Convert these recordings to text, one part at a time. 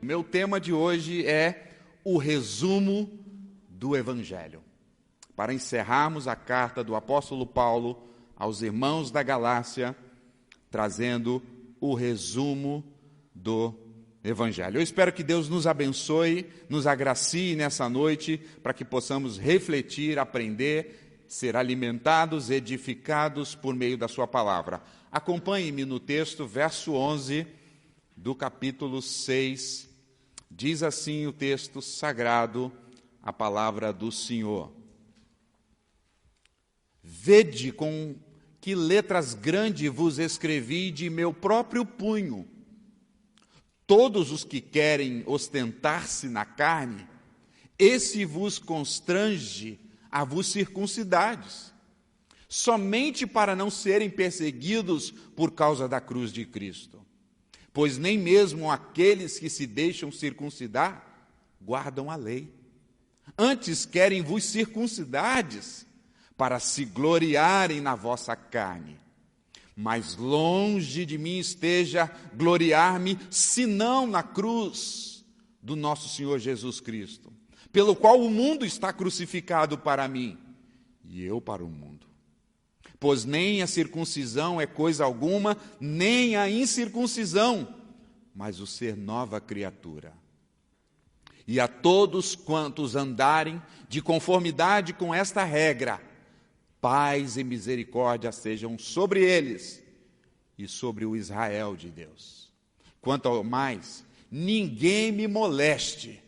Meu tema de hoje é o resumo do Evangelho. Para encerrarmos a carta do apóstolo Paulo aos irmãos da Galácia, trazendo o resumo do Evangelho. Eu espero que Deus nos abençoe, nos agracie nessa noite, para que possamos refletir, aprender, ser alimentados, edificados por meio da sua palavra. Acompanhe-me no texto, verso 11 do capítulo 6. Diz assim o texto sagrado, a palavra do Senhor. Vede com que letras grandes vos escrevi de meu próprio punho. Todos os que querem ostentar-se na carne, esse vos constrange a vos circuncidades, somente para não serem perseguidos por causa da cruz de Cristo. Pois nem mesmo aqueles que se deixam circuncidar guardam a lei. Antes querem vos circuncidades para se gloriarem na vossa carne. Mas longe de mim esteja gloriar-me, senão na cruz do nosso Senhor Jesus Cristo, pelo qual o mundo está crucificado para mim, e eu para o mundo. Pois nem a circuncisão é coisa alguma, nem a incircuncisão, mas o ser nova criatura. E a todos quantos andarem de conformidade com esta regra, paz e misericórdia sejam sobre eles e sobre o Israel de Deus. Quanto ao mais, ninguém me moleste,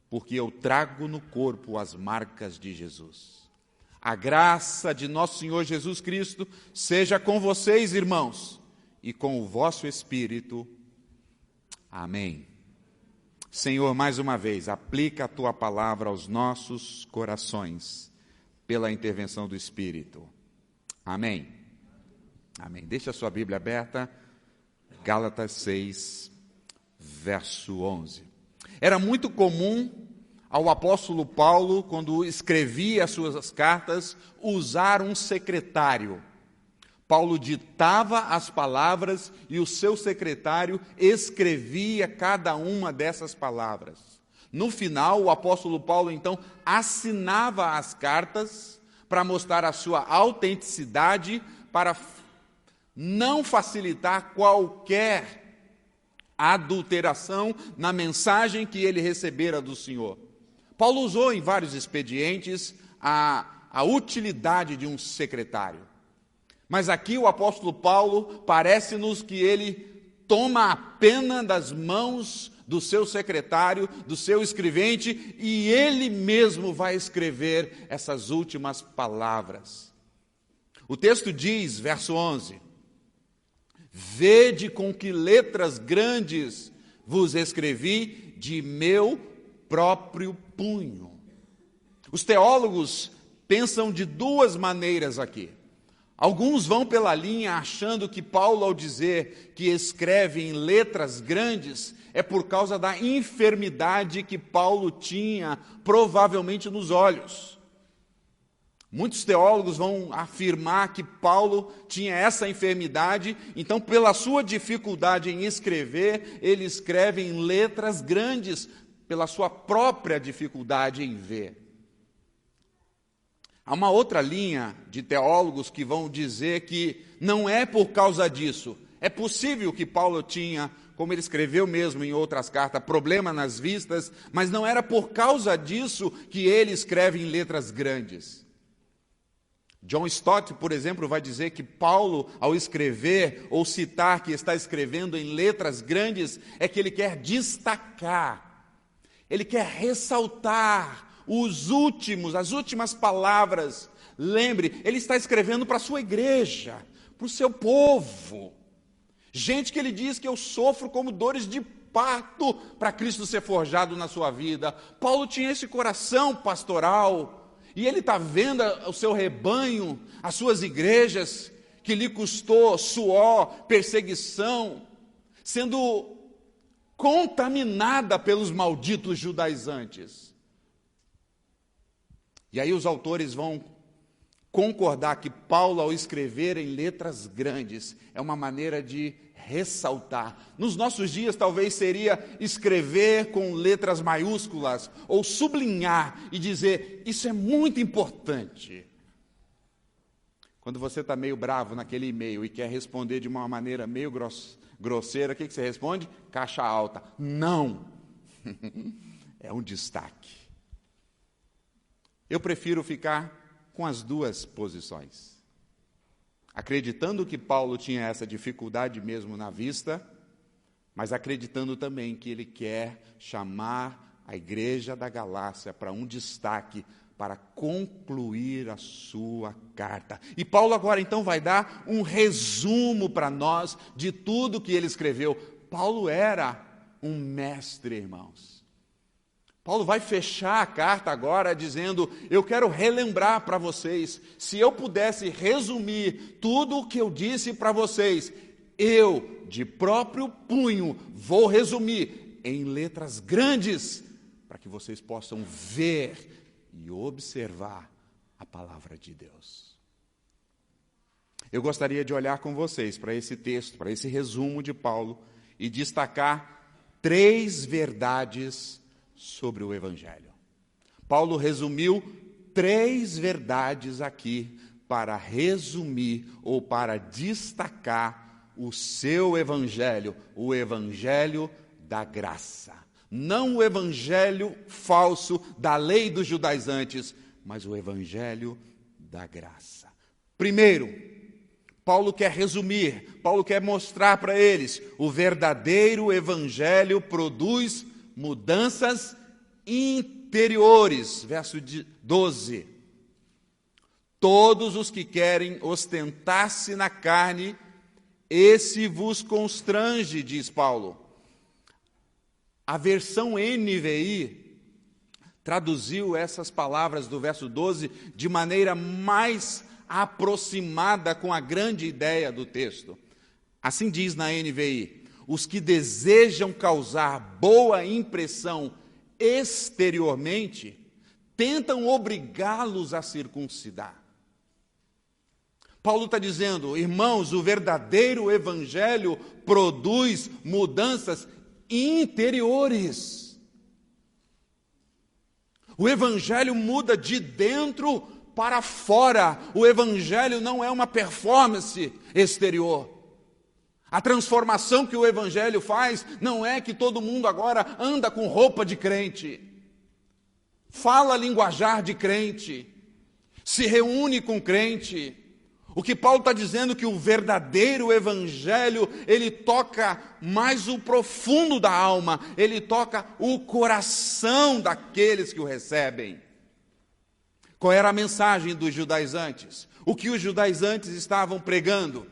porque eu trago no corpo as marcas de Jesus. A graça de nosso Senhor Jesus Cristo seja com vocês, irmãos, e com o vosso espírito. Amém. Senhor, mais uma vez, aplica a tua palavra aos nossos corações, pela intervenção do Espírito. Amém. Amém. Deixa a sua Bíblia aberta, Gálatas 6, verso 11. Era muito comum ao apóstolo Paulo, quando escrevia as suas cartas, usar um secretário. Paulo ditava as palavras e o seu secretário escrevia cada uma dessas palavras. No final, o apóstolo Paulo, então, assinava as cartas para mostrar a sua autenticidade, para não facilitar qualquer adulteração na mensagem que ele recebera do Senhor. Paulo usou em vários expedientes a utilidade de um secretário. Mas aqui o apóstolo Paulo parece-nos que ele toma a pena das mãos do seu secretário, do seu escrevente, e ele mesmo vai escrever essas últimas palavras. O texto diz, verso 11, vede com que letras grandes vos escrevi de meu próprio punho. Os teólogos pensam de duas maneiras aqui. Alguns vão pela linha achando que Paulo, ao dizer que escreve em letras grandes, é por causa da enfermidade que Paulo tinha, provavelmente nos olhos. Muitos teólogos vão afirmar que Paulo tinha essa enfermidade, então, pela sua dificuldade em escrever, ele escreve em letras grandes, pela sua própria dificuldade em ver. Há uma outra linha de teólogos que vão dizer que não é por causa disso. É possível que Paulo tinha, como ele escreveu mesmo em outras cartas, problema nas vistas, mas não era por causa disso que ele escreve em letras grandes. John Stott, por exemplo, vai dizer que Paulo, ao escrever ou citar que está escrevendo em letras grandes, é que ele quer destacar, ele quer ressaltar as últimas palavras. Lembre, ele está escrevendo para a sua igreja, para o seu povo. Gente que ele diz que eu sofro como dores de parto para Cristo ser forjado na sua vida. Paulo tinha esse coração pastoral, e ele está vendo o seu rebanho, as suas igrejas, que lhe custou suor, perseguição, sendo contaminada pelos malditos judaizantes. E aí os autores vão concordar que Paulo, ao escrever em letras grandes, é uma maneira de ressaltar. Nos nossos dias, talvez seria escrever com letras maiúsculas ou sublinhar e dizer: isso é muito importante. Quando você está meio bravo naquele e-mail e quer responder de uma maneira meio grosseira, o que você responde? Caixa alta. Não. É um destaque. Eu prefiro ficar com as duas posições. Acreditando que Paulo tinha essa dificuldade mesmo na vista, mas acreditando também que ele quer chamar a igreja da Galácia para um destaque, para concluir a sua carta. E Paulo agora então vai dar um resumo para nós de tudo que ele escreveu. Paulo era um mestre, irmãos. Paulo vai fechar a carta agora dizendo: eu quero relembrar para vocês, se eu pudesse resumir tudo o que eu disse para vocês, eu, de próprio punho, vou resumir em letras grandes, para que vocês possam ver e observar a palavra de Deus. Eu gostaria de olhar com vocês para esse texto, para esse resumo de Paulo, e destacar 3 verdades sobre o Evangelho. Paulo resumiu 3 verdades aqui para resumir ou para destacar o seu Evangelho, o Evangelho da graça. Não o Evangelho falso da lei dos judaizantes, mas o Evangelho da graça. Primeiro, Paulo quer resumir, Paulo quer mostrar para eles: o verdadeiro Evangelho produz mudanças interiores. Verso 12. Todos os que querem ostentar-se na carne, esse vos constrange, diz Paulo. A versão NVI traduziu essas palavras do verso 12 de maneira mais aproximada com a grande ideia do texto. Assim diz na NVI: os que desejam causar boa impressão exteriormente, tentam obrigá-los a circuncidar. Paulo está dizendo: irmãos, o verdadeiro Evangelho produz mudanças interiores. O Evangelho muda de dentro para fora. O Evangelho não é uma performance exterior. A transformação que o Evangelho faz não é que todo mundo agora anda com roupa de crente, fala linguajar de crente, se reúne com crente. O que Paulo está dizendo é que o verdadeiro Evangelho, ele toca mais o profundo da alma, ele toca o coração daqueles que o recebem. Qual era a mensagem dos judaizantes? O que os judaizantes estavam pregando?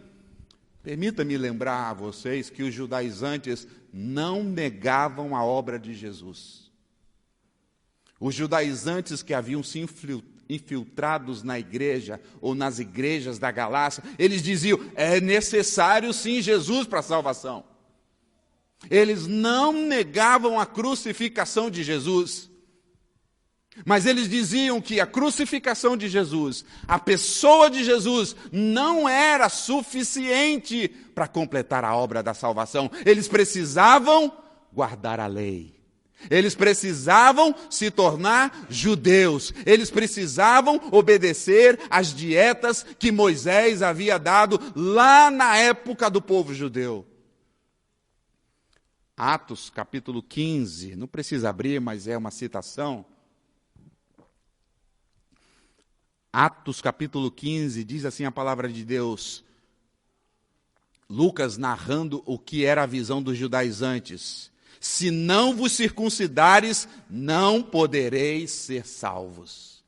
Permita-me lembrar a vocês que os judaizantes não negavam a obra de Jesus. Os judaizantes que haviam se infiltrados na igreja ou nas igrejas da Galácia, eles diziam: é necessário sim Jesus para a salvação. Eles não negavam a crucificação de Jesus, mas eles diziam que a crucificação de Jesus, a pessoa de Jesus, não era suficiente para completar a obra da salvação. Eles precisavam guardar a lei. Eles precisavam se tornar judeus. Eles precisavam obedecer às dietas que Moisés havia dado lá na época do povo judeu. Atos capítulo 15, não precisa abrir, mas é uma citação. Atos capítulo 15, diz assim a palavra de Deus, Lucas narrando o que era a visão dos judaizantes: se não vos circuncidares, não podereis ser salvos.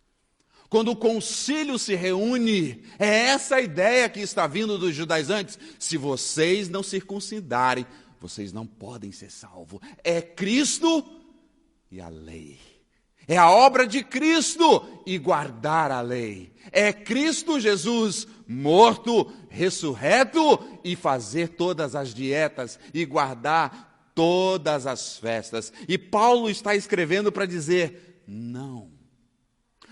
Quando o concílio se reúne, é essa a ideia que está vindo dos judaizantes: se vocês não circuncidarem, vocês não podem ser salvos. É Cristo e a lei. É a obra de Cristo e guardar a lei. É Cristo Jesus morto, ressurreto e fazer todas as dietas e guardar todas as festas. E Paulo está escrevendo para dizer: não.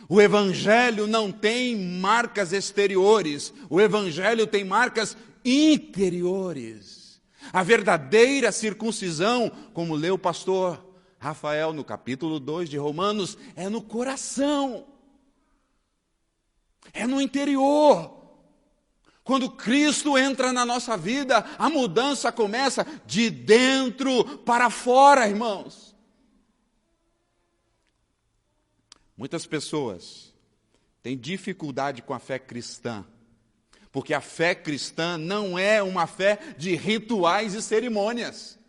O Evangelho não tem marcas exteriores. O Evangelho tem marcas interiores. A verdadeira circuncisão, como leu o pastor Rafael no capítulo 2 de Romanos, é no coração, é no interior. Quando Cristo entra na nossa vida, a mudança começa de dentro para fora, irmãos. Muitas pessoas têm dificuldade com a fé cristã, porque a fé cristã não é uma fé de rituais e cerimônias.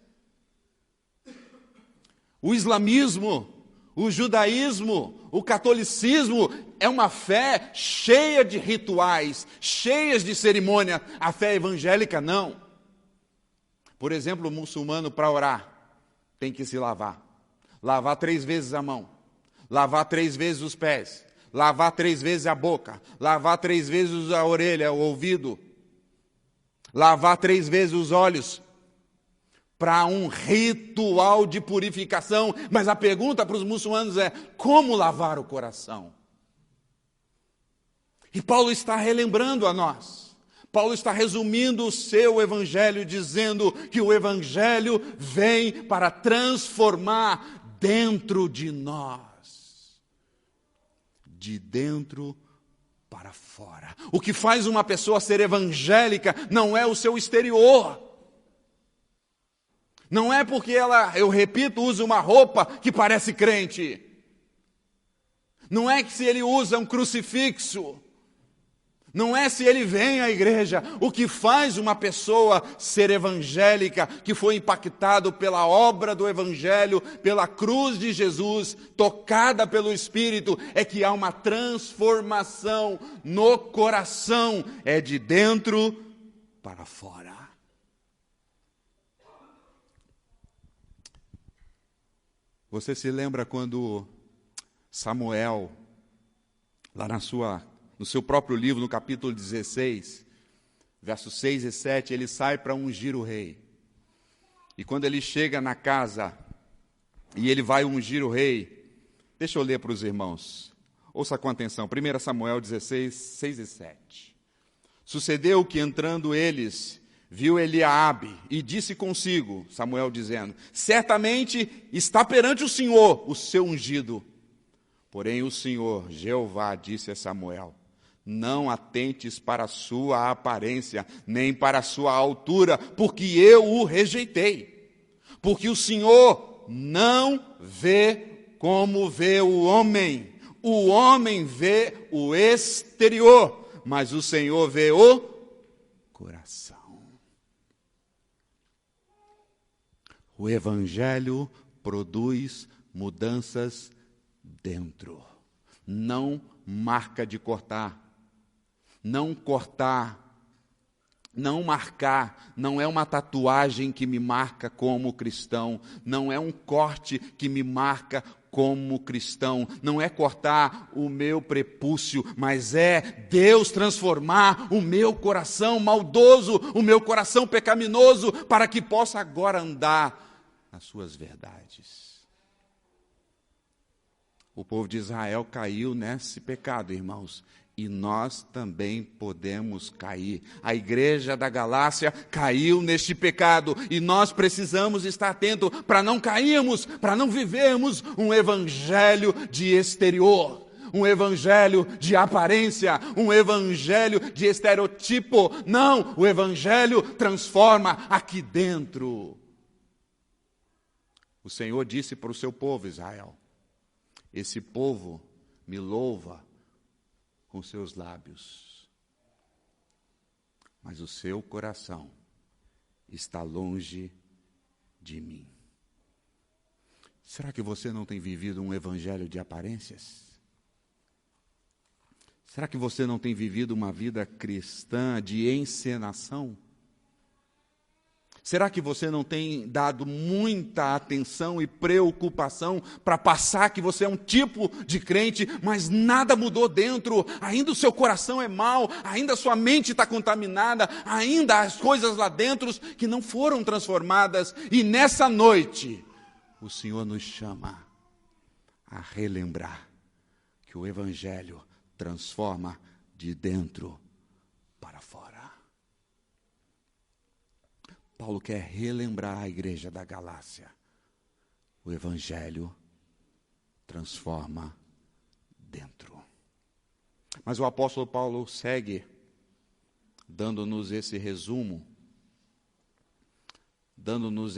O islamismo, o judaísmo, o catolicismo é uma fé cheia de rituais, cheias de cerimônia. A fé evangélica não. Por exemplo, o muçulmano, para orar, tem que se lavar. Lavar 3 vezes a mão, lavar 3 vezes os pés, lavar 3 vezes a boca, lavar 3 vezes a orelha, o ouvido, lavar 3 vezes os olhos, para um ritual de purificação. Mas a pergunta para os muçulmanos é: como lavar o coração? E Paulo está relembrando a nós. Paulo está resumindo o seu evangelho, dizendo que o evangelho vem para transformar dentro de nós. De dentro para fora. O que faz uma pessoa ser evangélica não é o seu exterior. Não é porque ela, eu repito, usa uma roupa que parece crente. Não é que se ele usa um crucifixo. Não é se ele vem à igreja. O que faz uma pessoa ser evangélica, que foi impactado pela obra do evangelho, pela cruz de Jesus, tocada pelo Espírito, é que há uma transformação no coração. É de dentro para fora. Você se lembra quando Samuel, lá no seu próprio livro, no capítulo 16, versos 6 e 7, ele sai para ungir o rei. E quando ele chega na casa e ele vai ungir o rei, deixa eu ler para os irmãos, ouça com atenção, 1 Samuel 16, 6 e 7. Sucedeu que entrando eles, viu Eliabe e disse consigo, Samuel dizendo: certamente está perante o Senhor o seu ungido. Porém o Senhor, Jeová, disse a Samuel: não atentes para a sua aparência, nem para a sua altura, porque eu o rejeitei. Porque o Senhor não vê como vê o homem vê o exterior, mas o Senhor vê o coração. O evangelho produz mudanças dentro. Não marca de cortar. Não cortar, não marcar, não é uma tatuagem que me marca como cristão, não é um corte que me marca como cristão, não é cortar o meu prepúcio, mas é Deus transformar o meu coração maldoso, o meu coração pecaminoso, para que possa agora andar nas suas verdades. O povo de Israel caiu nesse pecado, irmãos, e nós também podemos cair. A igreja da Galácia caiu neste pecado, e nós precisamos estar atentos para não cairmos, para não vivermos um evangelho de exterior, um evangelho de aparência, um evangelho de estereotipo. Não, o evangelho transforma aqui dentro. O Senhor disse para o seu povo, Israel: esse povo me louva com seus lábios, mas o seu coração está longe de mim. Será que você não tem vivido um evangelho de aparências? Será que você não tem vivido uma vida cristã de encenação? Será que você não tem dado muita atenção e preocupação para passar que você é um tipo de crente, mas nada mudou dentro, ainda o seu coração é mau, ainda a sua mente está contaminada, ainda há as coisas lá dentro que não foram transformadas, e nessa noite o Senhor nos chama a relembrar que o Evangelho transforma de dentro para fora. Paulo quer relembrar a igreja da Galácia. O Evangelho transforma dentro. Mas o apóstolo Paulo segue dando-nos esse resumo, dando-nos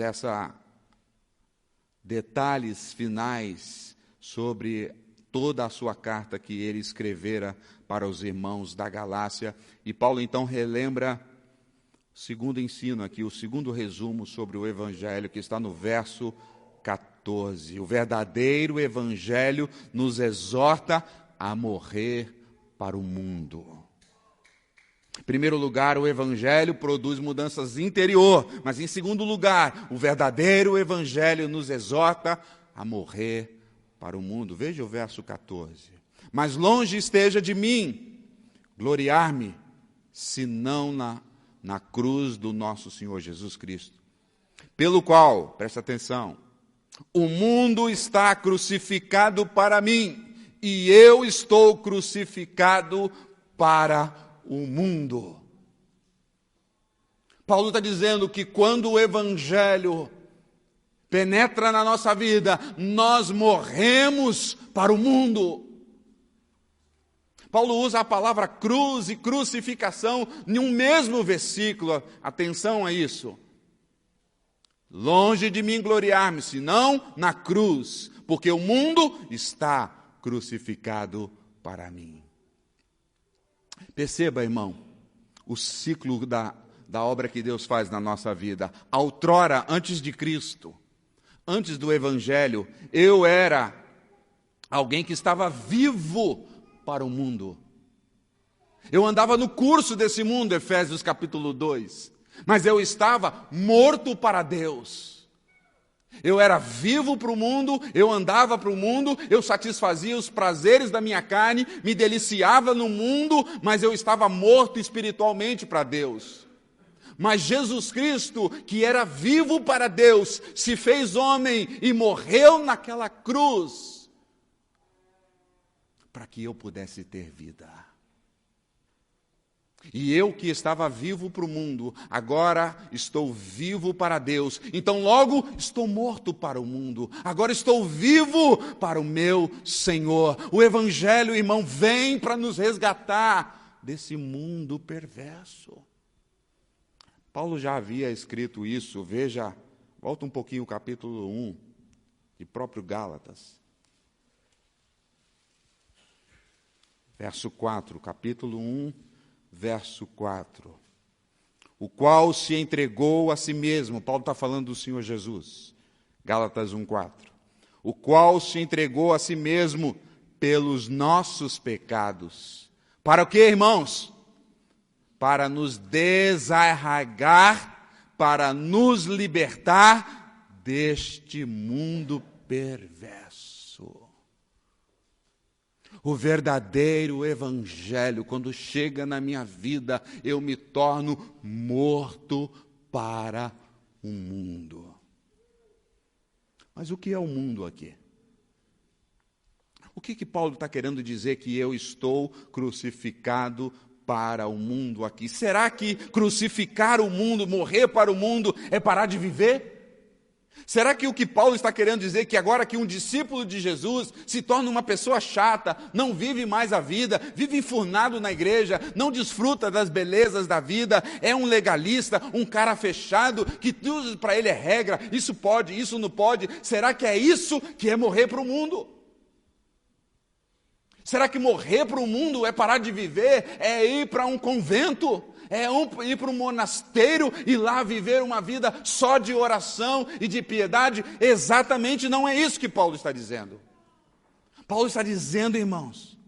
detalhes finais sobre toda a sua carta que ele escrevera para os irmãos da Galácia. E Paulo então relembra o segundo ensino aqui, o segundo resumo sobre o Evangelho, que está no verso 14. O verdadeiro Evangelho nos exorta a morrer para o mundo. Em primeiro lugar, o Evangelho produz mudanças interior, mas em segundo lugar, o verdadeiro Evangelho nos exorta a morrer para o mundo. Veja o verso 14. Mas longe esteja de mim gloriar-me, senão na cruz do nosso Senhor Jesus Cristo, pelo qual, presta atenção, o mundo está crucificado para mim, e eu estou crucificado para o mundo. Paulo está dizendo que quando o Evangelho penetra na nossa vida, nós morremos para o mundo. Paulo usa a palavra cruz e crucificação em um mesmo versículo. Atenção a isso. Longe de mim gloriar-me, senão na cruz, porque o mundo está crucificado para mim. Perceba, irmão, o ciclo da obra que Deus faz na nossa vida. Outrora, antes de Cristo, antes do Evangelho, eu era alguém que estava vivo para o mundo. Eu andava no curso desse mundo, Efésios capítulo 2, mas eu estava morto para Deus. Eu era vivo para o mundo, eu andava para o mundo, eu satisfazia os prazeres da minha carne, me deliciava no mundo, mas eu estava morto espiritualmente para Deus. Mas Jesus Cristo, que era vivo para Deus, se fez homem e morreu naquela cruz, para que eu pudesse ter vida. E eu que estava vivo para o mundo, agora estou vivo para Deus. Então logo estou morto para o mundo. Agora estou vivo para o meu Senhor. O Evangelho, irmão, vem para nos resgatar desse mundo perverso. Paulo já havia escrito isso. Veja, volta um pouquinho o capítulo 1, de próprio Gálatas. Verso 4, capítulo 1, verso 4. O qual se entregou a si mesmo. Paulo está falando do Senhor Jesus. Gálatas 1, 4. O qual se entregou a si mesmo pelos nossos pecados. Para o quê, irmãos? Para nos desarraigar, para nos libertar deste mundo perverso. O verdadeiro Evangelho, quando chega na minha vida, eu me torno morto para o mundo. Mas o que é o mundo aqui? O que Paulo está querendo dizer que eu estou crucificado para o mundo aqui? Será que crucificar o mundo, morrer para o mundo, é parar de viver? Será que o que Paulo está querendo dizer é que agora que um discípulo de Jesus se torna uma pessoa chata, não vive mais a vida, vive enfurnado na igreja, não desfruta das belezas da vida, é um legalista, um cara fechado, que tudo para ele é regra, isso pode, isso não pode? Será que é isso que é morrer para o mundo? Será que morrer para o mundo é parar de viver, é ir para um convento? É ir para um monasteiro e lá viver uma vida só de oração e de piedade? Exatamente não é isso que Paulo está dizendo. Paulo está dizendo, irmãos,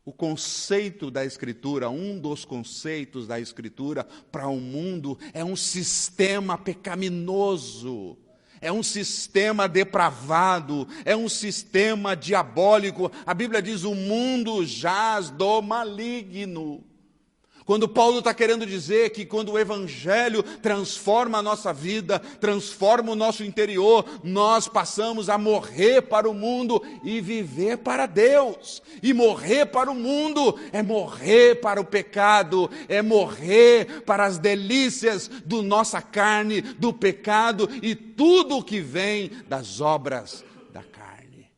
o conceito da Escritura, um dos conceitos da Escritura para o mundo é um sistema pecaminoso, é um sistema depravado, é um sistema diabólico. A Bíblia diz: o mundo jaz do maligno. Quando Paulo está querendo dizer que quando o Evangelho transforma a nossa vida, transforma o nosso interior, nós passamos a morrer para o mundo e viver para Deus. E morrer para o mundo é morrer para o pecado, é morrer para as delícias da nossa carne, do pecado e tudo o que vem das obras da carne.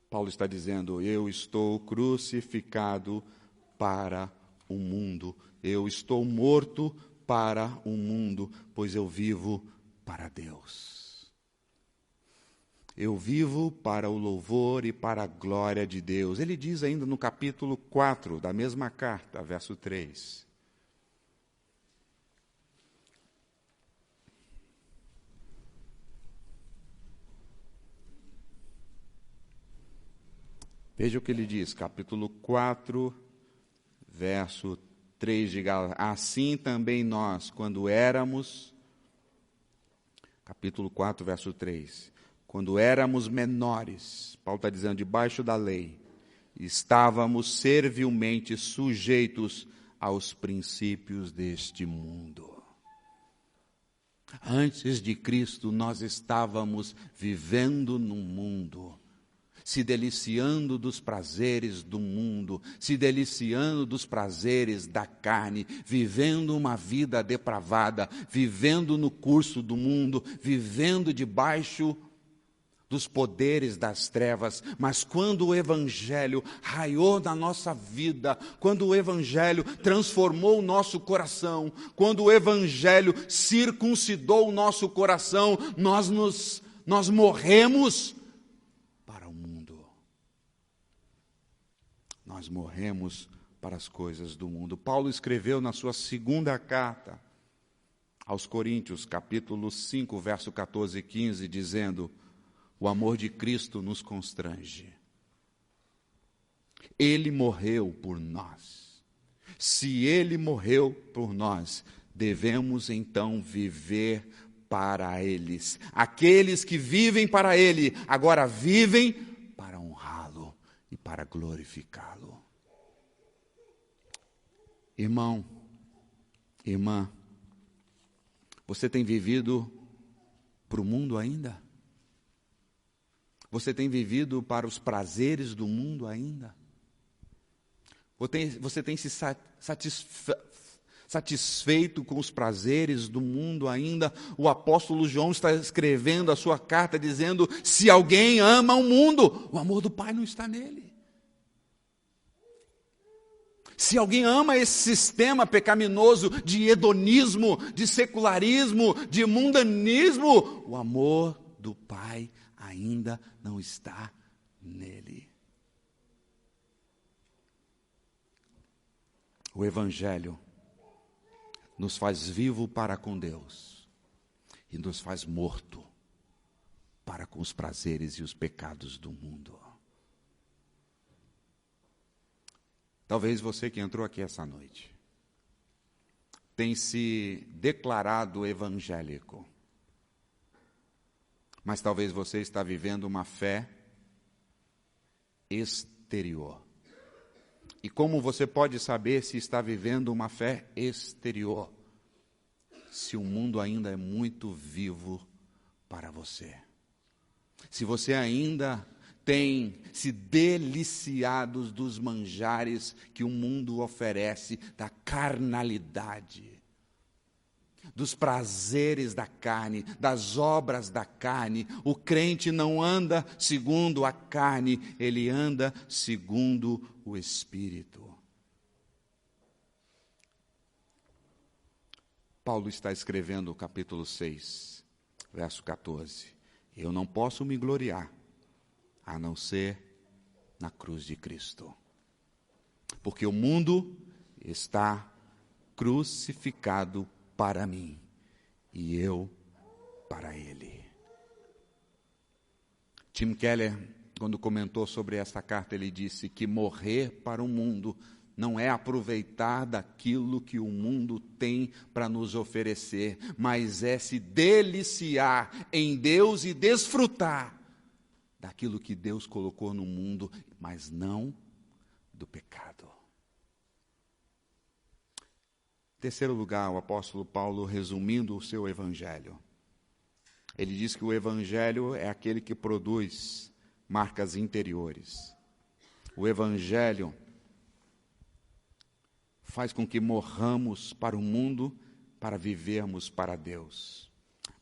Paulo está dizendo, eu estou crucificado para o mundo, eu estou morto para o mundo, pois eu vivo para Deus. Eu vivo para o louvor e para a glória de Deus. Ele diz ainda no capítulo 4 da mesma carta, verso 3. Veja o que ele diz, capítulo 4, verso 3 de Gálatas. Assim também nós, quando éramos, capítulo 4, verso 3, quando éramos menores, Paulo está dizendo, debaixo da lei, estávamos servilmente sujeitos aos princípios deste mundo. Antes de Cristo, nós estávamos vivendo num mundo, se deliciando dos prazeres do mundo, se deliciando dos prazeres da carne, vivendo uma vida depravada, vivendo no curso do mundo, vivendo debaixo dos poderes das trevas. Mas quando o Evangelho raiou na nossa vida, quando o Evangelho transformou o nosso coração, quando o Evangelho circuncidou o nosso coração, nós morremos para o mundo. Nós morremos para as coisas do mundo. Paulo escreveu na sua segunda carta aos Coríntios, capítulo 5, verso 14 e 15, dizendo, o amor de Cristo nos constrange. Ele morreu por nós. Se Ele morreu por nós, devemos então viver para eles. Aqueles que vivem para Ele, agora vivem para honrá-lo e para glorificá-lo. Irmão, irmã, você tem vivido para o mundo ainda? Você tem vivido para os prazeres do mundo ainda? Você tem se satisfeito com os prazeres do mundo ainda? O apóstolo João está escrevendo a sua carta dizendo, se alguém ama o mundo, o amor do Pai não está nele. Se alguém ama esse sistema pecaminoso de hedonismo, de secularismo, de mundanismo, o amor do Pai ainda não está nele. O Evangelho nos faz vivo para com Deus e nos faz morto para com os prazeres e os pecados do mundo. Talvez você que entrou aqui essa noite tem se declarado evangélico, mas talvez você está vivendo uma fé exterior. E como você pode saber se está vivendo uma fé exterior? Se o mundo ainda é muito vivo para você. Se você ainda tem se deliciado dos manjares que o mundo oferece, da carnalidade, dos prazeres da carne, das obras da carne. O crente não anda segundo a carne, ele anda segundo o Espírito. Paulo está escrevendo o capítulo 6, verso 14. Eu não posso me gloriar, a não ser na cruz de Cristo. Porque o mundo está crucificado para mim, e eu para ele. Tim Keller, quando comentou sobre esta carta, ele disse que morrer para o mundo não é aproveitar daquilo que o mundo tem para nos oferecer, mas é se deliciar em Deus e desfrutar daquilo que Deus colocou no mundo, mas não do pecado. Em terceiro lugar, o apóstolo Paulo, resumindo o seu evangelho, ele diz que o evangelho é aquele que produz marcas interiores. O evangelho faz com que morramos para o mundo para vivermos para Deus.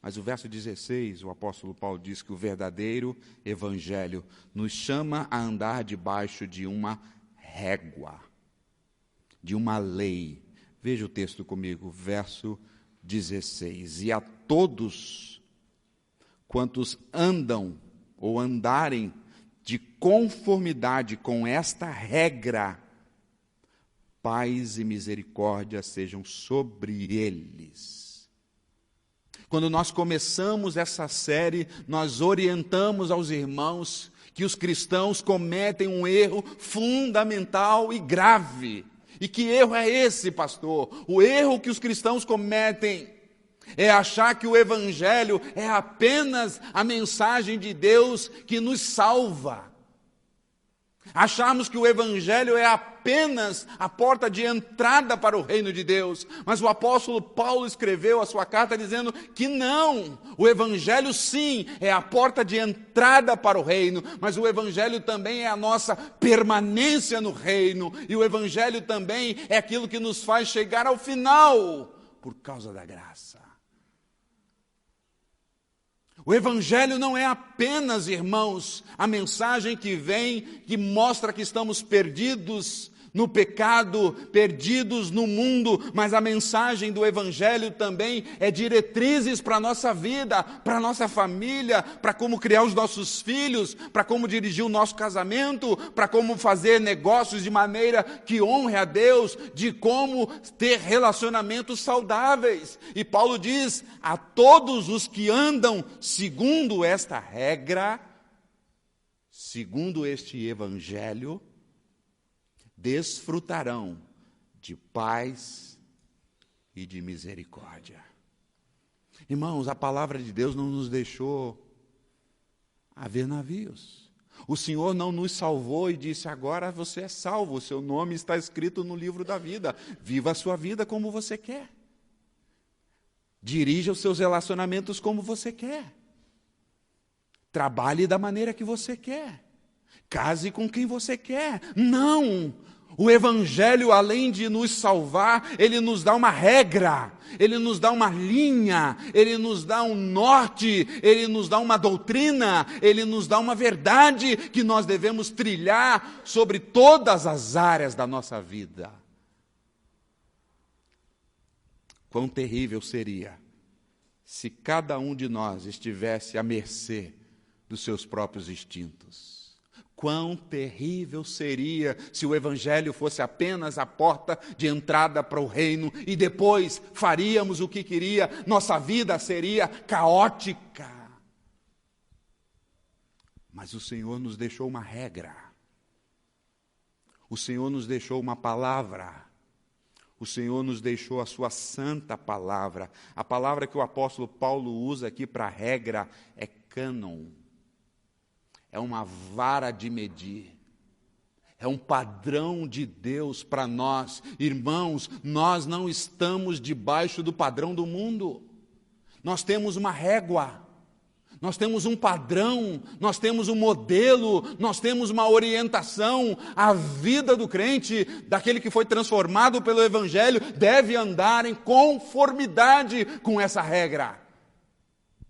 Mas o verso 16, o apóstolo Paulo diz que o verdadeiro evangelho nos chama a andar debaixo de uma régua, de uma lei. Veja o texto comigo, verso 16. E a todos quantos andam ou andarem de conformidade com esta regra, paz e misericórdia sejam sobre eles. Quando nós começamos essa série, nós orientamos aos irmãos que os cristãos cometem um erro fundamental e grave. E que erro é esse, pastor? O erro que os cristãos cometem é achar que o evangelho é apenas a mensagem de Deus que nos salva. Acharmos que o evangelho é apenas a porta de entrada para o reino de Deus. Mas o apóstolo Paulo escreveu a sua carta dizendo que não. O evangelho sim é a porta de entrada para o reino, mas o evangelho também é a nossa permanência no reino. E o evangelho também é aquilo que nos faz chegar ao final por causa da graça. O evangelho não é apenas, irmãos, a mensagem que vem, que mostra que estamos perdidos no pecado, perdidos no mundo, mas a mensagem do evangelho também é diretrizes para a nossa vida, para a nossa família, para como criar os nossos filhos, para como dirigir o nosso casamento, para como fazer negócios de maneira que honre a Deus, de como ter relacionamentos saudáveis. E Paulo diz: a todos os que andam segundo esta regra, segundo este evangelho, desfrutarão de paz e de misericórdia. Irmãos, a palavra de Deus não nos deixou haver navios. O Senhor não nos salvou e disse: agora você é salvo, o seu nome está escrito no livro da vida. Viva a sua vida como você quer. Dirija os seus relacionamentos como você quer. Trabalhe da maneira que você quer. Case com quem você quer. Não! O evangelho, além de nos salvar, ele nos dá uma regra, ele nos dá uma linha, ele nos dá um norte, ele nos dá uma doutrina, ele nos dá uma verdade que nós devemos trilhar sobre todas as áreas da nossa vida. Quão terrível seria se cada um de nós estivesse à mercê dos seus próprios instintos. Quão terrível seria se o evangelho fosse apenas a porta de entrada para o reino e depois faríamos o que queria, nossa vida seria caótica. Mas o Senhor nos deixou uma regra. O Senhor nos deixou uma palavra. O Senhor nos deixou a sua santa palavra. A palavra que o apóstolo Paulo usa aqui para regra é cânon. É uma vara de medir, é um padrão de Deus para nós. Irmãos, nós não estamos debaixo do padrão do mundo. Nós temos uma régua, nós temos um padrão, nós temos um modelo, nós temos uma orientação. A vida do crente, daquele que foi transformado pelo Evangelho, deve andar em conformidade com essa regra.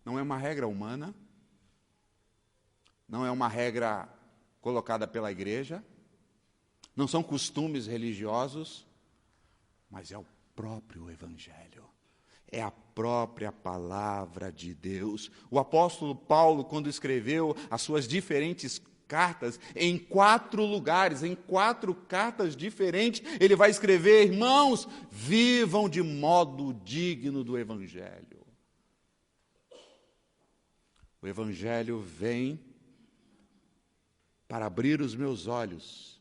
Não é uma regra humana, não é uma regra colocada pela igreja, não são costumes religiosos, mas é o próprio Evangelho, é a própria palavra de Deus. O apóstolo Paulo, quando escreveu as suas diferentes cartas, em 4 lugares, em 4 cartas diferentes, ele vai escrever: irmãos, vivam de modo digno do Evangelho. O Evangelho vem para abrir os meus olhos,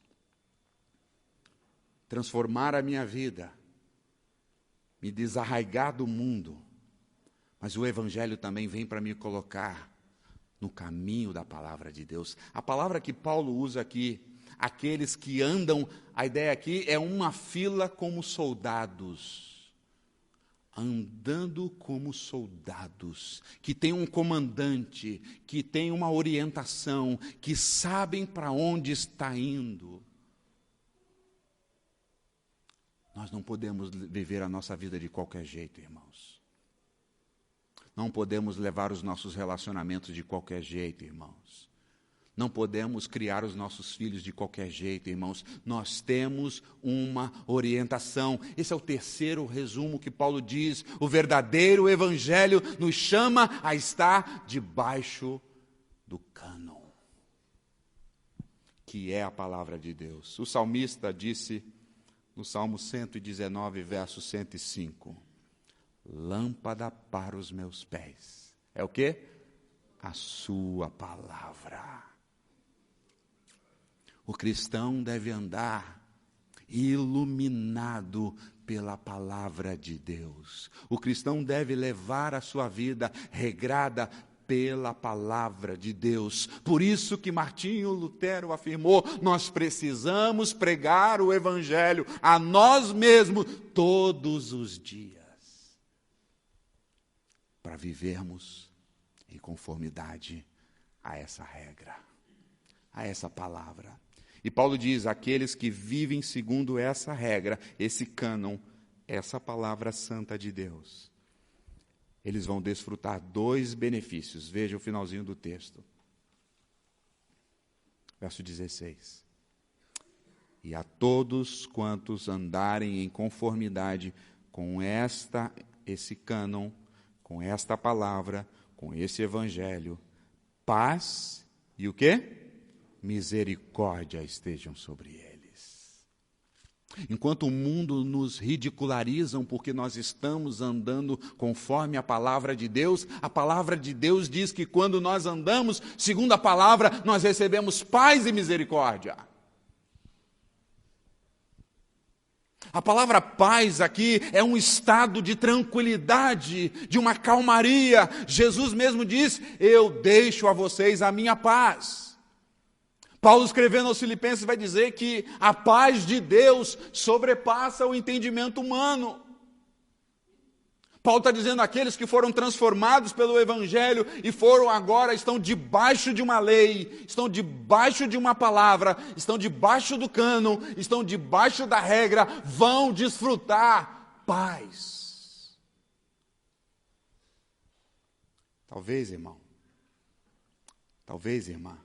transformar a minha vida, me desarraigar do mundo, mas o Evangelho também vem para me colocar no caminho da palavra de Deus. A palavra que Paulo usa aqui, aqueles que andam, a ideia aqui é uma fila como soldados, andando como soldados, que tem um comandante, que tem uma orientação, que sabem para onde está indo. Nós não podemos viver a nossa vida de qualquer jeito, irmãos. Não podemos levar os nossos relacionamentos de qualquer jeito, irmãos. Não podemos criar os nossos filhos de qualquer jeito, irmãos. Nós temos uma orientação. Esse é o terceiro resumo que Paulo diz. O verdadeiro evangelho nos chama a estar debaixo do cânon, que é a palavra de Deus. O salmista disse no Salmo 119, verso 105, lâmpada para os meus pés. É o quê? A sua palavra. O cristão deve andar iluminado pela palavra de Deus. O cristão deve levar a sua vida regrada pela palavra de Deus. Por isso que Martinho Lutero afirmou, nós precisamos pregar o evangelho a nós mesmos todos os dias, para vivermos em conformidade a essa regra, a essa palavra. E Paulo diz, aqueles que vivem segundo essa regra, esse cânon, essa palavra santa de Deus, eles vão desfrutar dois benefícios. Veja o finalzinho do texto. Verso 16. E a todos quantos andarem em conformidade com esse cânon, com esta palavra, com esse evangelho, paz e o quê? Misericórdia estejam sobre eles. Enquanto o mundo nos ridicularizam porque nós estamos andando conforme a palavra de Deus diz que quando nós andamos segundo a palavra, nós recebemos paz e misericórdia. A palavra paz aqui é um estado de tranquilidade, de uma calmaria. Jesus mesmo diz, eu deixo a vocês a minha paz. Paulo, escrevendo aos Filipenses, vai dizer que a paz de Deus sobrepassa o entendimento humano. Paulo está dizendo aqueles que foram transformados pelo Evangelho e estão debaixo de uma lei, estão debaixo de uma palavra, estão debaixo do cânon, estão debaixo da regra, vão desfrutar paz. Talvez, irmão, irmã,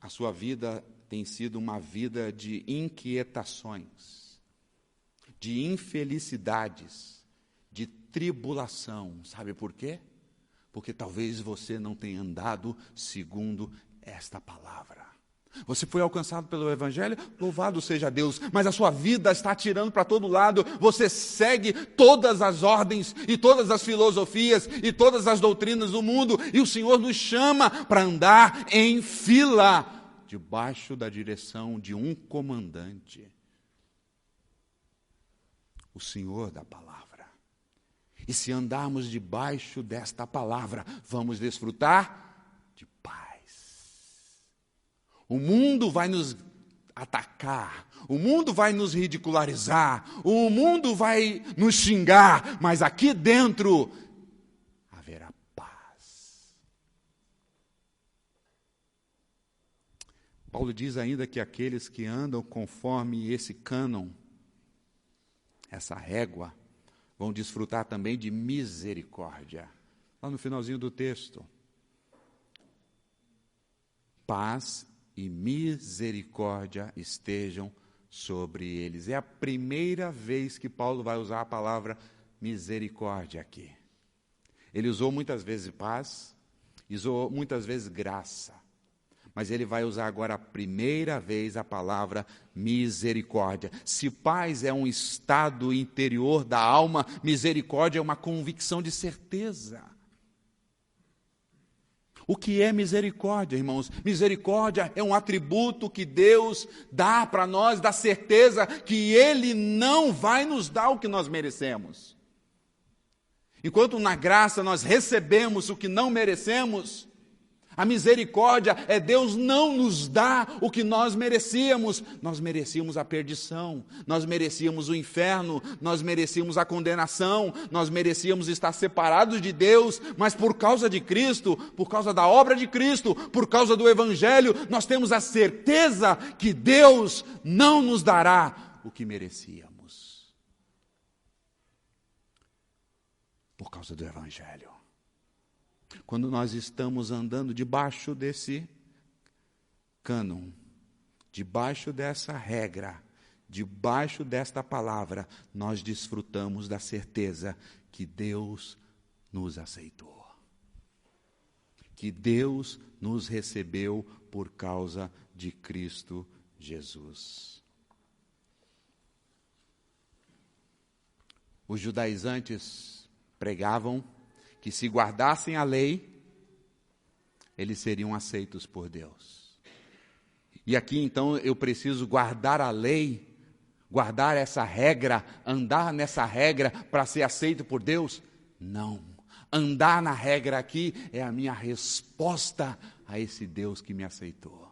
a sua vida tem sido uma vida de inquietações, de infelicidades, de tribulação. Sabe por quê? Porque talvez você não tenha andado segundo esta palavra. Você foi alcançado pelo Evangelho, louvado seja Deus, mas a sua vida está atirando para todo lado, você segue todas as ordens e todas as filosofias e todas as doutrinas do mundo, e o Senhor nos chama para andar em fila, debaixo da direção de um comandante, o Senhor da palavra. E se andarmos debaixo desta palavra, vamos desfrutar de paz. O mundo vai nos atacar, o mundo vai nos ridicularizar, o mundo vai nos xingar, mas aqui dentro haverá paz. Paulo diz ainda que aqueles que andam conforme esse cânon, essa régua, vão desfrutar também de misericórdia. Lá no finalzinho do texto. Paz e misericórdia estejam sobre eles. É a primeira vez que Paulo vai usar a palavra misericórdia aqui. Ele usou muitas vezes paz, usou muitas vezes graça. Mas ele vai usar agora a primeira vez a palavra misericórdia. Se paz é um estado interior da alma, misericórdia é uma convicção de certeza. O que é misericórdia, irmãos? Misericórdia é um atributo que Deus dá para nós, da certeza que Ele não vai nos dar o que nós merecemos. Enquanto na graça nós recebemos o que não merecemos, A misericórdia é Deus não nos dar o que nós merecíamos. Nós merecíamos a perdição, nós merecíamos o inferno, nós merecíamos a condenação, nós merecíamos estar separados de Deus, mas por causa de Cristo, por causa da obra de Cristo, por causa do Evangelho, nós temos a certeza que Deus não nos dará o que merecíamos. Por causa do Evangelho. Quando nós estamos andando debaixo desse cânon, debaixo dessa regra, debaixo desta palavra, nós desfrutamos da certeza que Deus nos aceitou. Que Deus nos recebeu por causa de Cristo Jesus. Os judaizantes pregavam que se guardassem a lei, eles seriam aceitos por Deus. E aqui então eu preciso guardar a lei, guardar essa regra, andar nessa regra para ser aceito por Deus? Não. Andar na regra aqui é a minha resposta a esse Deus que me aceitou.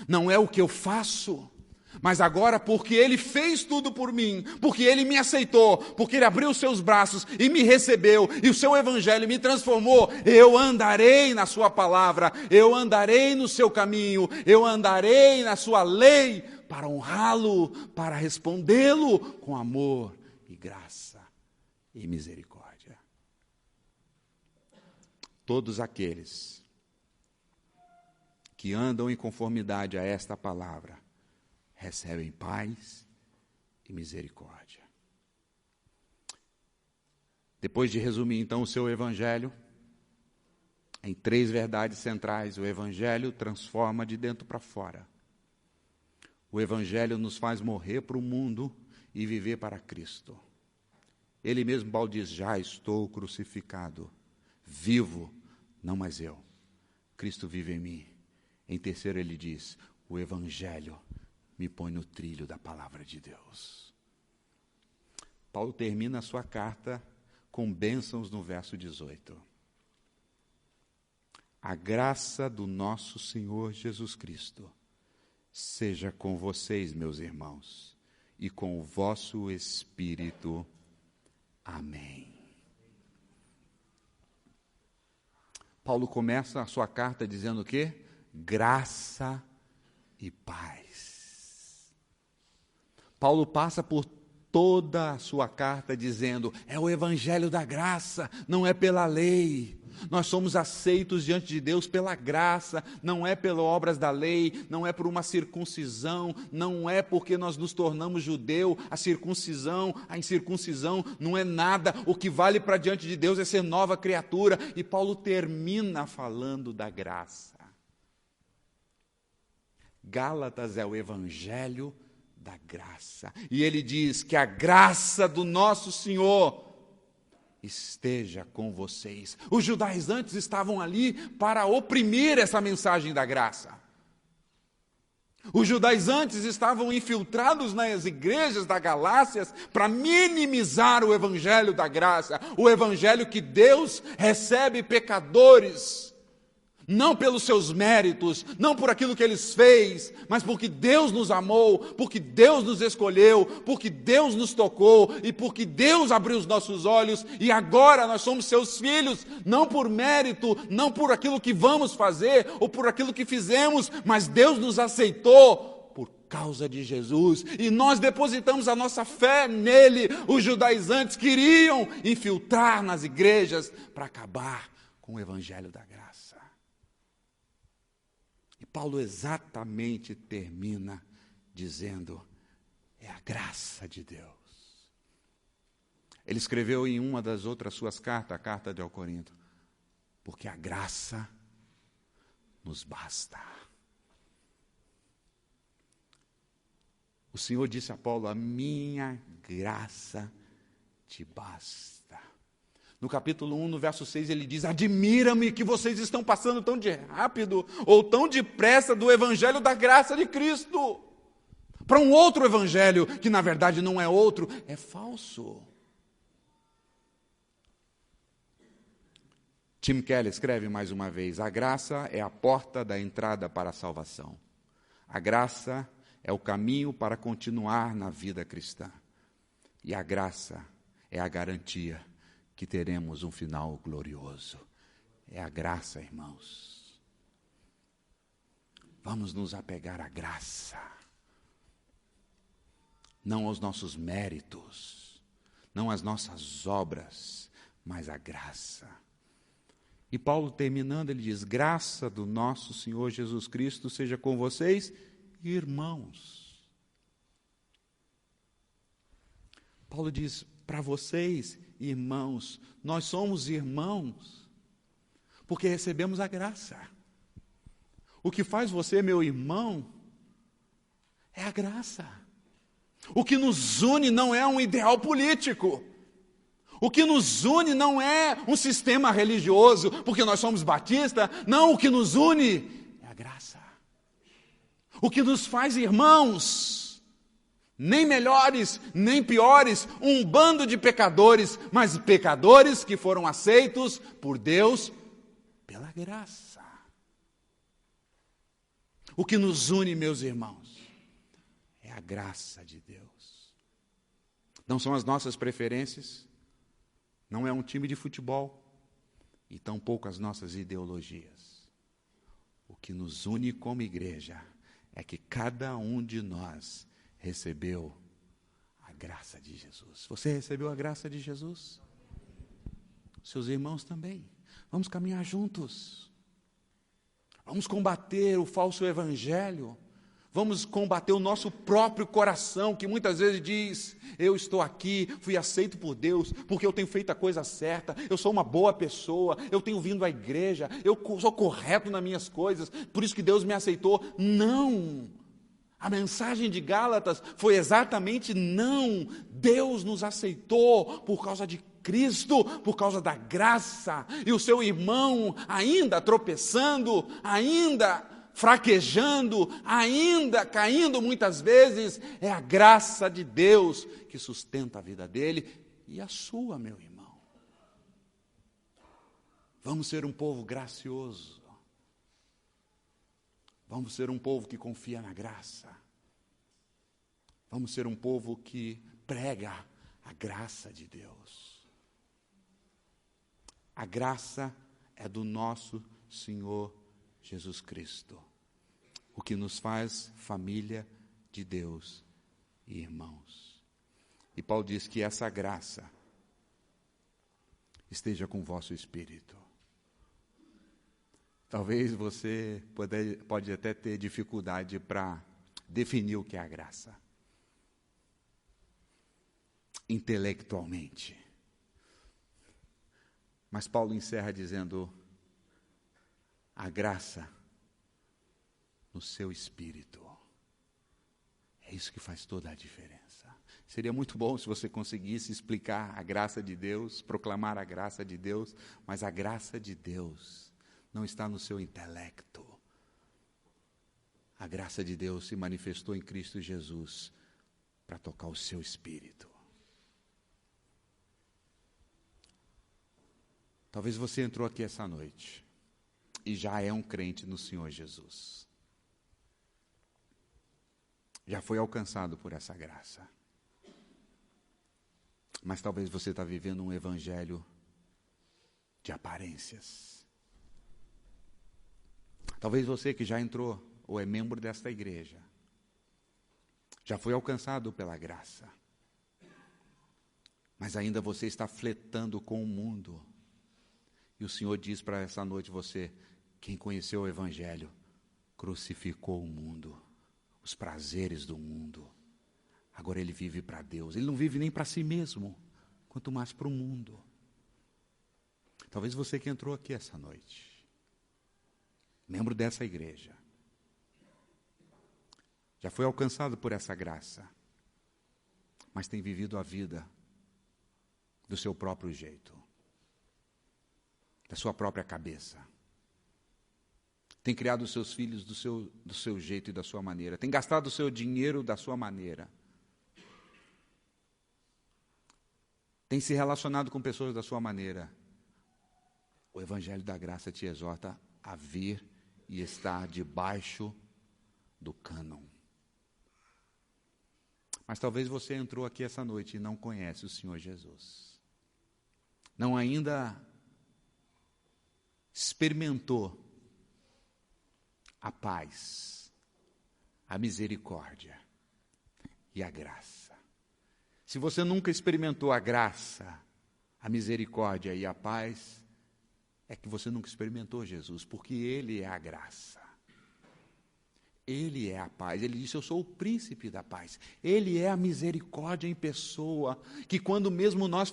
Não é o que eu faço, mas agora, porque Ele fez tudo por mim, porque Ele me aceitou, porque Ele abriu os seus braços e me recebeu, e o seu Evangelho me transformou, eu andarei na sua palavra, eu andarei no seu caminho, eu andarei na sua lei, para honrá-lo, para respondê-lo com amor e graça e misericórdia. Todos aqueles que andam em conformidade a esta palavra, recebem paz e misericórdia. Depois de resumir então o seu Evangelho, em 3 verdades centrais, o Evangelho transforma de dentro para fora. O Evangelho nos faz morrer para o mundo e viver para Cristo. Ele mesmo, Paulo diz, já estou crucificado, vivo, não mais eu, Cristo vive em mim. Em terceiro ele diz, o Evangelho me põe no trilho da palavra de Deus. Paulo termina a sua carta com bênçãos no verso 18. A graça do nosso Senhor Jesus Cristo seja com vocês, meus irmãos, e com o vosso espírito. Amém. Paulo começa a sua carta dizendo o quê? Graça e paz. Paulo passa por toda a sua carta dizendo, é o Evangelho da graça, não é pela lei. Nós somos aceitos diante de Deus pela graça, não é pelas obras da lei, não é por uma circuncisão, não é porque nós nos tornamos judeu, a incircuncisão não é nada, o que vale para diante de Deus é ser nova criatura. E Paulo termina falando da graça. Gálatas é o Evangelho da graça. E ele diz que a graça do nosso Senhor esteja com vocês. Os judaizantes estavam ali para oprimir essa mensagem da graça. Os judaizantes estavam infiltrados nas igrejas da Galácia para minimizar o Evangelho da graça, o Evangelho que Deus recebe pecadores, não pelos seus méritos, não por aquilo que eles fez, mas porque Deus nos amou, porque Deus nos escolheu, porque Deus nos tocou e porque Deus abriu os nossos olhos e agora nós somos seus filhos, não por mérito, não por aquilo que vamos fazer ou por aquilo que fizemos, mas Deus nos aceitou por causa de Jesus e nós depositamos a nossa fé nele. Os judaizantes queriam infiltrar nas igrejas para acabar com o Evangelho da graça. Paulo exatamente termina dizendo, é a graça de Deus. Ele escreveu em uma das outras suas cartas, a carta de Corinto, porque a graça nos basta. O Senhor disse a Paulo, a minha graça te basta. No capítulo 1, no verso 6, ele diz, admira-me que vocês estão passando tão de rápido ou tão depressa do Evangelho da graça de Cristo para um outro Evangelho, que na verdade não é outro, é falso. Tim Keller escreve mais uma vez: a graça é a porta da entrada para a salvação. A graça é o caminho para continuar na vida cristã. E a graça é a garantia que teremos um final glorioso. É a graça, irmãos. Vamos nos apegar à graça. Não aos nossos méritos, não às nossas obras, mas à graça. E Paulo, terminando, ele diz: graça do nosso Senhor Jesus Cristo seja com vocês, irmãos. Paulo diz: para vocês, irmãos, nós somos irmãos, porque recebemos a graça. O que faz você meu irmão é a graça. O que nos une não é um ideal político. O que nos une não é um sistema religioso, porque nós somos batistas. Não, o que nos une é a graça. O que nos faz irmãos, nem melhores, nem piores, um bando de pecadores, mas pecadores que foram aceitos por Deus pela graça. O que nos une, meus irmãos, é a graça de Deus. Não são as nossas preferências, não é um time de futebol, e tampouco as nossas ideologias. O que nos une como igreja é que cada um de nós recebeu a graça de Jesus. Você recebeu a graça de Jesus? Seus irmãos também. Vamos caminhar juntos. Vamos combater o falso evangelho. Vamos combater o nosso próprio coração, que muitas vezes diz: eu estou aqui, fui aceito por Deus, porque eu tenho feito a coisa certa, eu sou uma boa pessoa, eu tenho vindo à igreja, eu sou correto nas minhas coisas, por isso que Deus me aceitou. Não! A mensagem de Gálatas foi exatamente não. Deus nos aceitou por causa de Cristo, por causa da graça. E o seu irmão, ainda tropeçando, ainda fraquejando, ainda caindo muitas vezes, é a graça de Deus que sustenta a vida dele e a sua, meu irmão. Vamos ser um povo gracioso. Vamos ser um povo que confia na graça. Vamos ser um povo que prega a graça de Deus. A graça é do nosso Senhor Jesus Cristo, o que nos faz família de Deus e irmãos. E Paulo diz que essa graça esteja com o vosso espírito. Talvez você pode até ter dificuldade para definir o que é a graça, intelectualmente. Mas Paulo encerra dizendo: a graça no seu espírito. É isso que faz toda a diferença. Seria muito bom se você conseguisse explicar a graça de Deus, proclamar a graça de Deus, mas a graça de Deus não está no seu intelecto. A graça de Deus se manifestou em Cristo Jesus para tocar o seu espírito. Talvez você entrou aqui essa noite e já é um crente no Senhor Jesus. Já foi alcançado por essa graça. Mas talvez você está vivendo um evangelho de aparências. Talvez você que já entrou ou é membro desta igreja, já foi alcançado pela graça. Mas ainda você está flertando com o mundo. E o Senhor diz para essa noite você: quem conheceu o evangelho crucificou o mundo, os prazeres do mundo. Agora ele vive para Deus. Ele não vive nem para si mesmo, quanto mais para o mundo. Talvez você que entrou aqui essa noite, membro dessa igreja, já foi alcançado por essa graça, mas tem vivido a vida do seu próprio jeito, da sua própria cabeça. Tem criado os seus filhos do seu jeito e da sua maneira. Tem gastado o seu dinheiro da sua maneira. Tem se relacionado com pessoas da sua maneira. O Evangelho da Graça te exorta a vir e estar debaixo do cânon. Mas talvez você entrou aqui essa noite e não conhece o Senhor Jesus. Não ainda experimentou a paz, a misericórdia e a graça. Se você nunca experimentou a graça, a misericórdia e a paz, é que você nunca experimentou Jesus, porque Ele é a graça. Ele é a paz. Ele disse: eu sou o príncipe da paz. Ele é a misericórdia em pessoa, que quando mesmo nós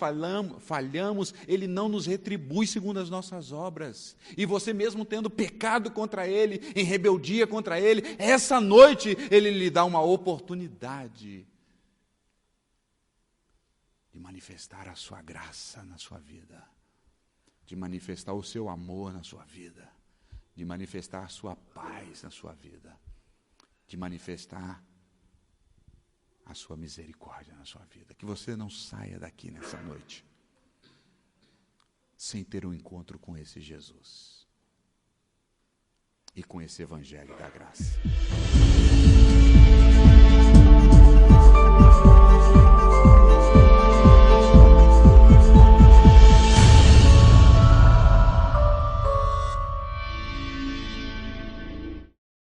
falhamos, Ele não nos retribui segundo as nossas obras. E você mesmo tendo pecado contra Ele, em rebeldia contra Ele, essa noite Ele lhe dá uma oportunidade de manifestar a sua graça na sua vida, de manifestar o seu amor na sua vida, de manifestar a sua paz na sua vida, de manifestar a sua misericórdia na sua vida. Que você não saia daqui nessa noite sem ter um encontro com esse Jesus e com esse Evangelho da Graça.